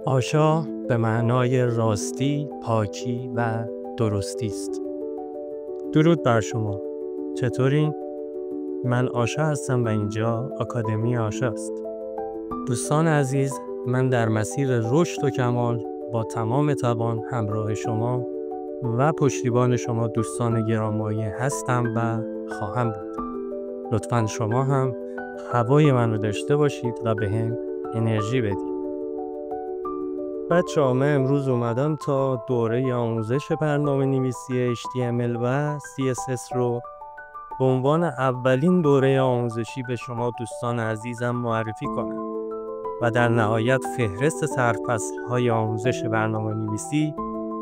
آشا به معنای راستی، پاکی و درستی است. درود بر شما. چطورین؟ من آشا هستم و اینجا آکادمی آشا است. دوستان عزیز، من در مسیر رشد و کمال با تمام توان همراه شما و پشتیبان شما دوستان گرامی‌مایه هستم و خواهم بود. لطفاً شما هم هوای من رو داشته باشید و به هم انرژی بدید. بچه‌ها، من امروز اومدم تا دوره آموزش برنامه‌نویسی HTML و CSS رو به عنوان اولین دوره آموزشی به شما دوستان عزیزم معرفی کنم و در نهایت فهرست سرفصل‌های آموزش برنامه‌نویسی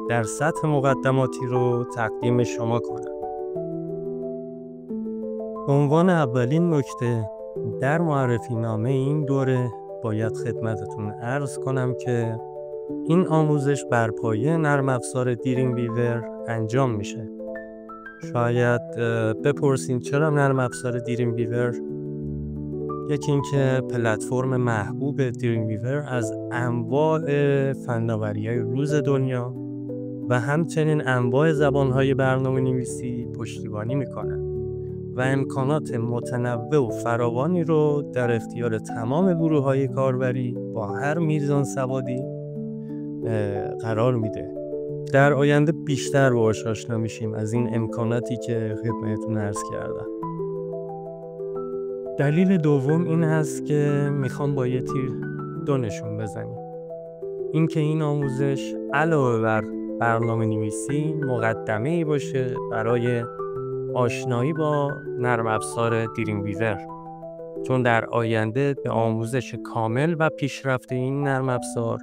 در سطح مقدماتی رو تقدیم شما کنم. به عنوان اولین نکته در معرفی نامه این دوره باید خدمتتون عرض کنم که این آموزش بر پایه نرم افزار دریم ویور انجام میشه. شاید بپرسین چرا نرم افزار دریم ویور؟ یکی اینکه پلتفرم محبوب دریم ویور از انواع فناوری‌های روز دنیا و همچنین انواع زبان‌های برنامه‌نویسی پشتیبانی میکنه و امکانات متنوع و فراوانی رو در اختیار تمام گروه‌های کاربری با هر میزان سوادی قرار میده. در آینده بیشتر باهاش آشنا میشیم از این امکاناتی که خدمتتون عرض کردم. دلیل دوم این هست که میخوام با یه تیر دو نشون بزنیم. این که این آموزش علاوه بر برنامه نویسی مقدمه‌ای باشه برای آشنایی با نرم افزار دریم ویور، چون در آینده به آموزش کامل و پیشرفته این نرم افزار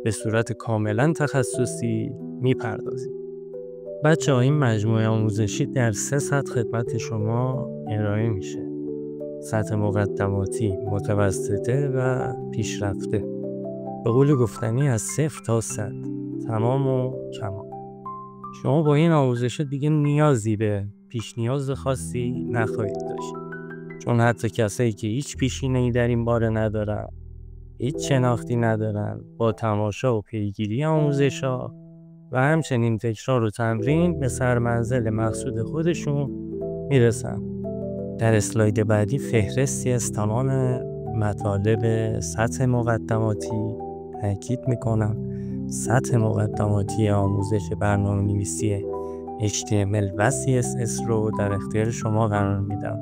به صورت کاملا تخصصی میپردازیم. بچه‌ها، این مجموعه آموزشی در 3 سطح خدمت شما ارائه میشه: سطح مقدماتی، متوسطه و پیشرفته. به قول گفتنی از 0 تا 100 تمام و کمال. شما با این آموزش دیگه نیازی به پیش نیاز خاصی نخواهید داشت، چون حتی کسایی که هیچ پیشینه‌ای در این باره ندارن، هیچ شناختی ندارن، با تماشا و پیگیری آموزش‌ها و همچنین تکرار و تمرین به سرمنزل مقصود خودشون میرسن. در اسلاید بعدی فهرستی از تمام مطالب سطح مقدماتی، تاکید میکنم سطح مقدماتی آموزش برنامه‌نویسی HTML و CSS رو در اختیار شما قرار میدم.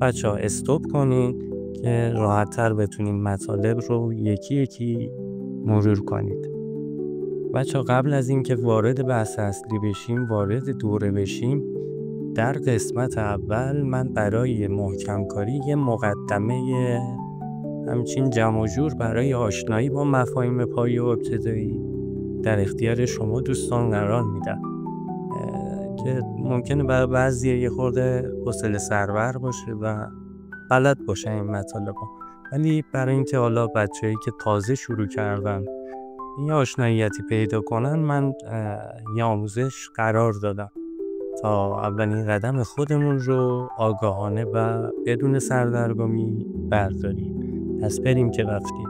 بچه‌ها استوب کنید که راحت‌تر بتونیم مطالب رو یکی یکی مرور کنید. بچه‌ها، قبل از اینکه وارد بحث اصلی بشیم، وارد دوره بشیم، در قسمت اول من برای محکم کاری یه مقدمه همچین جمع و جور برای آشنایی با مفاهیم پایه و ابتدایی در اختیار شما دوستان قرار میدم که ممکنه برای بعضی یه خورده حوصله سربر باشه و بلد باشه این مطالبا، ولی برای اینکه حالا بچه‌ای که تازه شروع کردن یه آشناییتی پیدا کنن، من یه آموزش قرار دادم تا اولین قدم خودمون رو آگاهانه و بدون سردرگمی برداریم. پس بریم که رفتیم.